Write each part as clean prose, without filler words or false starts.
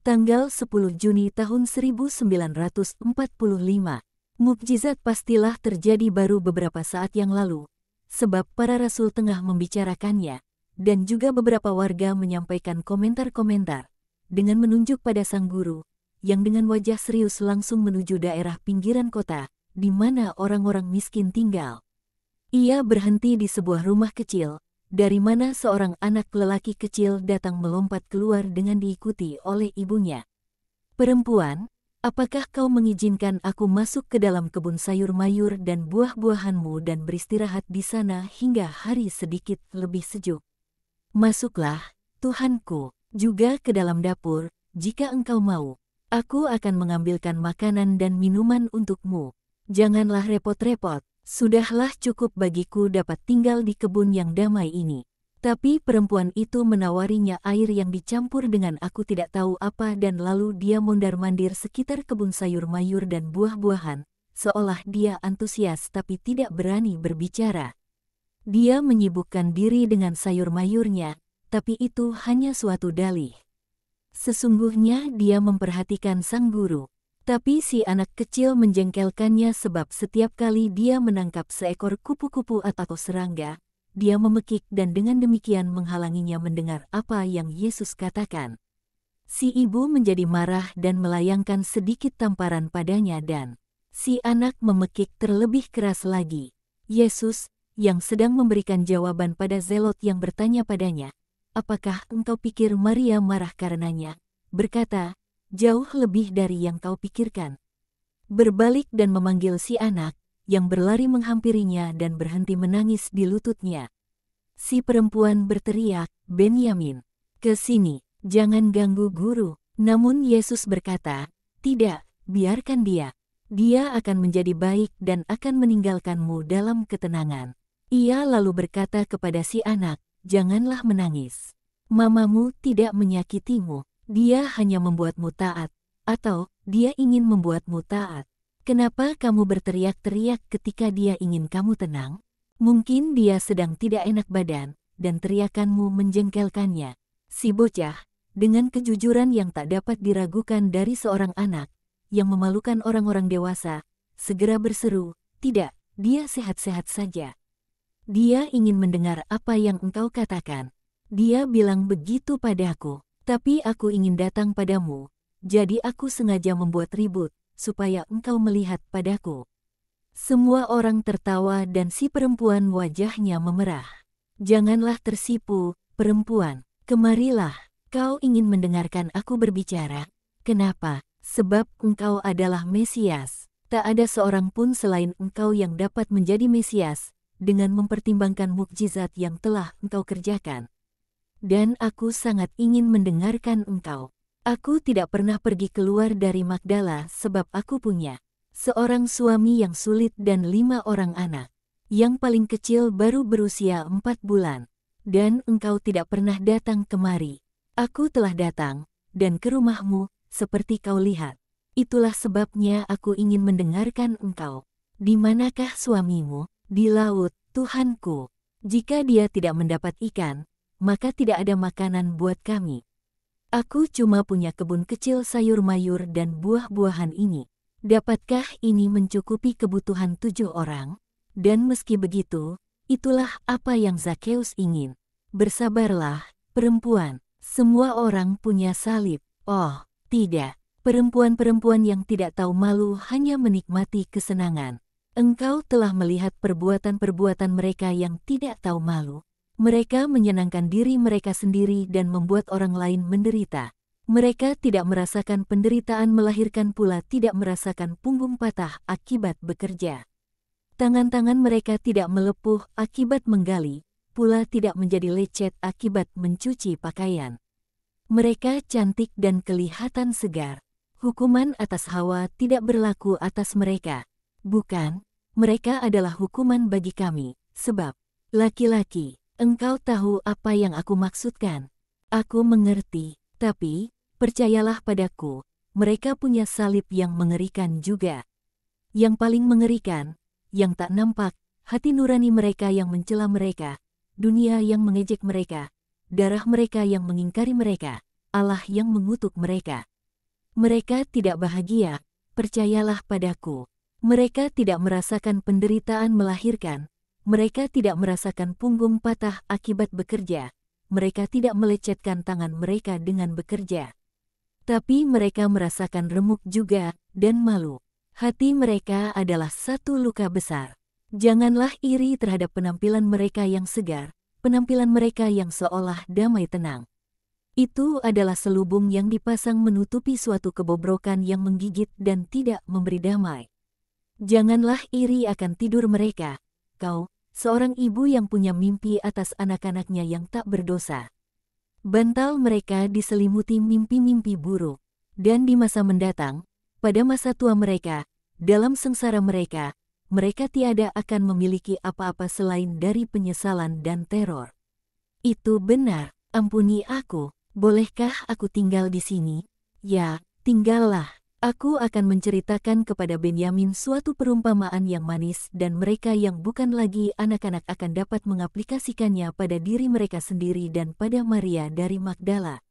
Tanggal 10 Juni tahun 1945. Mukjizat pastilah terjadi baru beberapa saat yang lalu, sebab para rasul tengah membicarakannya, dan juga beberapa warga menyampaikan komentar-komentar, dengan menunjuk pada sang guru, yang dengan wajah serius langsung menuju daerah pinggiran kota, di mana orang-orang miskin tinggal. Ia berhenti di sebuah rumah kecil, dari mana seorang anak lelaki kecil datang melompat keluar dengan diikuti oleh ibunya. "Perempuan, apakah kau mengizinkan aku masuk ke dalam kebun sayur mayur dan buah-buahanmu dan beristirahat di sana hingga hari sedikit lebih sejuk?" "Masuklah, Tuhanku, juga ke dalam dapur, jika engkau mau. Aku akan mengambilkan makanan dan minuman untukmu. Janganlah repot-repot. Sudahlah cukup bagiku dapat tinggal di kebun yang damai ini." Tapi perempuan itu menawarinya air yang dicampur dengan aku tidak tahu apa dan lalu dia mondar-mandir sekitar kebun sayur mayur dan buah-buahan, seolah dia antusias tapi tidak berani berbicara. Dia menyibukkan diri dengan sayur mayurnya, tapi itu hanya suatu dalih. Sesungguhnya dia memperhatikan sang guru. Tapi si anak kecil menjengkelkannya sebab setiap kali dia menangkap seekor kupu-kupu atau serangga, dia memekik dan dengan demikian menghalanginya mendengar apa yang Yesus katakan. Si ibu menjadi marah dan melayangkan sedikit tamparan padanya dan si anak memekik terlebih keras lagi. Yesus, yang sedang memberikan jawaban pada zelot yang bertanya padanya, "Apakah engkau pikir Maria marah karenanya?" berkata, "Jauh lebih dari yang kau pikirkan." Berbalik dan memanggil si anak, yang berlari menghampirinya dan berhenti menangis di lututnya. Si perempuan berteriak, "Benyamin, ke sini, jangan ganggu guru." Namun Yesus berkata, "Tidak, biarkan dia. Dia akan menjadi baik dan akan meninggalkanmu dalam ketenangan." Ia lalu berkata kepada si anak, "Janganlah menangis. Mamamu tidak menyakitimu. Dia hanya membuatmu taat, atau dia ingin membuatmu taat. Kenapa kamu berteriak-teriak ketika dia ingin kamu tenang? Mungkin dia sedang tidak enak badan, dan teriakanmu menjengkelkannya." Si bocah, dengan kejujuran yang tak dapat diragukan dari seorang anak, yang memalukan orang-orang dewasa, segera berseru, "Tidak, dia sehat-sehat saja. Dia ingin mendengar apa yang engkau katakan. Dia bilang begitu padaku. Tapi aku ingin datang padamu, jadi aku sengaja membuat ribut, supaya engkau melihat padaku." Semua orang tertawa dan si perempuan wajahnya memerah. "Janganlah tersipu, perempuan. Kemarilah, kau ingin mendengarkan aku berbicara. Kenapa? Sebab engkau adalah Mesias. Tak ada seorang pun selain engkau yang dapat menjadi Mesias, dengan mempertimbangkan mukjizat yang telah engkau kerjakan. Dan aku sangat ingin mendengarkan engkau. Aku tidak pernah pergi keluar dari Magdala sebab aku punya seorang suami yang sulit dan 5 orang anak. Yang paling kecil baru berusia 4 bulan. Dan engkau tidak pernah datang kemari. Aku telah datang, dan ke rumahmu, seperti kau lihat. Itulah sebabnya aku ingin mendengarkan engkau. Di manakah suamimu? Di laut, Tuhanku. Jika dia tidak mendapat ikan, maka tidak ada makanan buat kami. Aku cuma punya kebun kecil sayur mayur dan buah-buahan ini. Dapatkah ini mencukupi kebutuhan 7 orang? Dan meski begitu, itulah apa yang Zakeus ingin. Bersabarlah, perempuan. Semua orang punya salib. Oh, tidak. Perempuan-perempuan yang tidak tahu malu hanya menikmati kesenangan. Engkau telah melihat perbuatan-perbuatan mereka yang tidak tahu malu. Mereka menyenangkan diri mereka sendiri dan membuat orang lain menderita. Mereka tidak merasakan penderitaan melahirkan pula tidak merasakan punggung patah akibat bekerja. Tangan-tangan mereka tidak melepuh akibat menggali, pula tidak menjadi lecet akibat mencuci pakaian. Mereka cantik dan kelihatan segar. Hukuman atas Hawa tidak berlaku atas mereka. Bukan, mereka adalah hukuman bagi kami, sebab laki-laki. Engkau tahu apa yang aku maksudkan. Aku mengerti, tapi percayalah padaku, mereka punya salib yang mengerikan juga. Yang paling mengerikan, yang tak nampak, hati nurani mereka yang mencela mereka, dunia yang mengejek mereka, darah mereka yang mengingkari mereka, Allah yang mengutuk mereka. Mereka tidak bahagia, percayalah padaku. Mereka tidak merasakan penderitaan melahirkan. Mereka tidak merasakan punggung patah akibat bekerja. Mereka tidak melecetkan tangan mereka dengan bekerja. Tapi mereka merasakan remuk juga, dan malu. Hati mereka adalah satu luka besar. Janganlah iri terhadap penampilan mereka yang segar, penampilan mereka yang seolah damai tenang. Itu adalah selubung yang dipasang menutupi suatu kebobrokan yang menggigit dan tidak memberi damai. Janganlah iri akan tidur mereka, kau, seorang ibu yang punya mimpi atas anak-anaknya yang tak berdosa. Bantal mereka diselimuti mimpi-mimpi buruk, dan di masa mendatang, pada masa tua mereka, dalam sengsara mereka, mereka tiada akan memiliki apa-apa selain dari penyesalan dan teror. Itu benar, ampuni aku, bolehkah aku tinggal di sini? Ya, tinggallah. Aku akan menceritakan kepada Benyamin suatu perumpamaan yang manis dan mereka yang bukan lagi anak-anak akan dapat mengaplikasikannya pada diri mereka sendiri dan pada Maria dari Magdala.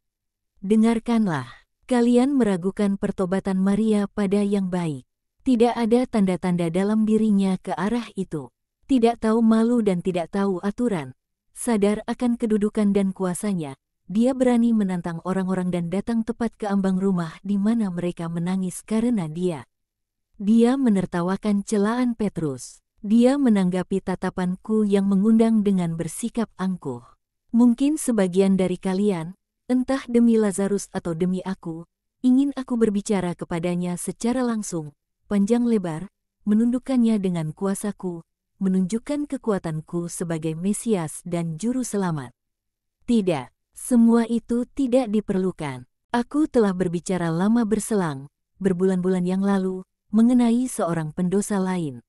Dengarkanlah, kalian meragukan pertobatan Maria pada yang baik. Tidak ada tanda-tanda dalam dirinya ke arah itu. Tidak tahu malu dan tidak tahu aturan. Sadar akan kedudukan dan kuasanya. Dia berani menantang orang-orang dan datang tepat ke ambang rumah di mana mereka menangis karena dia. Dia menertawakan celaan Petrus. Dia menanggapi tatapanku yang mengundang dengan bersikap angkuh. Mungkin sebagian dari kalian, entah demi Lazarus atau demi aku, ingin aku berbicara kepadanya secara langsung, panjang lebar, menundukkannya dengan kuasaku, menunjukkan kekuatanku sebagai Mesias dan Juru Selamat. Tidak. Semua itu tidak diperlukan. Aku telah berbicara lama berselang, berbulan-bulan yang lalu, mengenai seorang pendosa lain.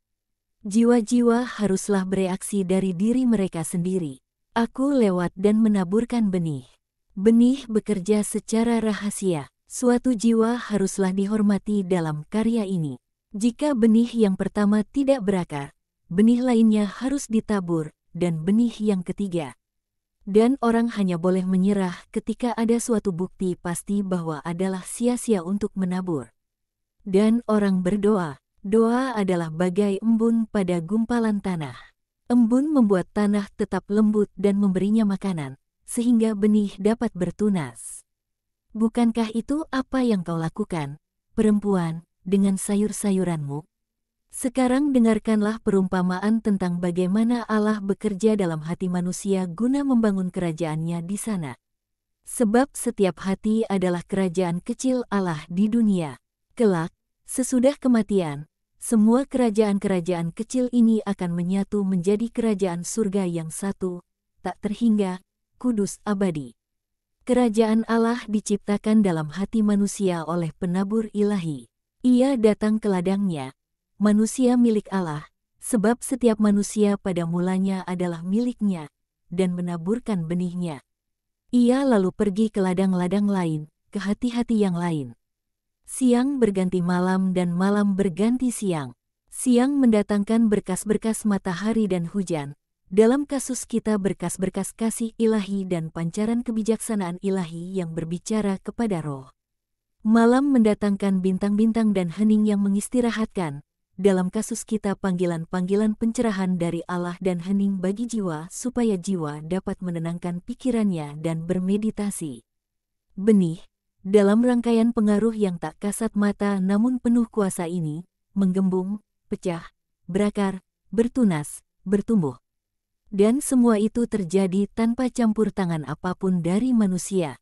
Jiwa-jiwa haruslah bereaksi dari diri mereka sendiri. Aku lewat dan menaburkan benih. Benih bekerja secara rahasia. Suatu jiwa haruslah dihormati dalam karya ini. Jika benih yang pertama tidak berakar, benih lainnya harus ditabur, dan benih yang ketiga. Dan orang hanya boleh menyerah ketika ada suatu bukti pasti bahwa adalah sia-sia untuk menabur. Dan orang berdoa. Doa adalah bagai embun pada gumpalan tanah. Embun membuat tanah tetap lembut dan memberinya makanan, sehingga benih dapat bertunas. Bukankah itu apa yang kau lakukan, perempuan, dengan sayur-sayuranmu? Sekarang dengarkanlah perumpamaan tentang bagaimana Allah bekerja dalam hati manusia guna membangun kerajaannya di sana. Sebab setiap hati adalah kerajaan kecil Allah di dunia. Kelak, sesudah kematian, semua kerajaan-kerajaan kecil ini akan menyatu menjadi kerajaan surga yang satu, tak terhingga, kudus abadi. Kerajaan Allah diciptakan dalam hati manusia oleh penabur ilahi. Ia datang ke ladangnya. Manusia milik Allah, sebab setiap manusia pada mulanya adalah miliknya, dan menaburkan benihnya. Ia lalu pergi ke ladang-ladang lain, ke hati-hati yang lain. Siang berganti malam dan malam berganti siang. Siang mendatangkan berkas-berkas matahari dan hujan. Dalam kasus kita berkas-berkas kasih ilahi dan pancaran kebijaksanaan ilahi yang berbicara kepada roh. Malam mendatangkan bintang-bintang dan hening yang mengistirahatkan. Dalam kasus kita panggilan-panggilan pencerahan dari Allah dan hening bagi jiwa supaya jiwa dapat menenangkan pikirannya dan bermeditasi. Benih, dalam rangkaian pengaruh yang tak kasat mata namun penuh kuasa ini, menggembung, pecah, berakar, bertunas, bertumbuh. Dan semua itu terjadi tanpa campur tangan apapun dari manusia.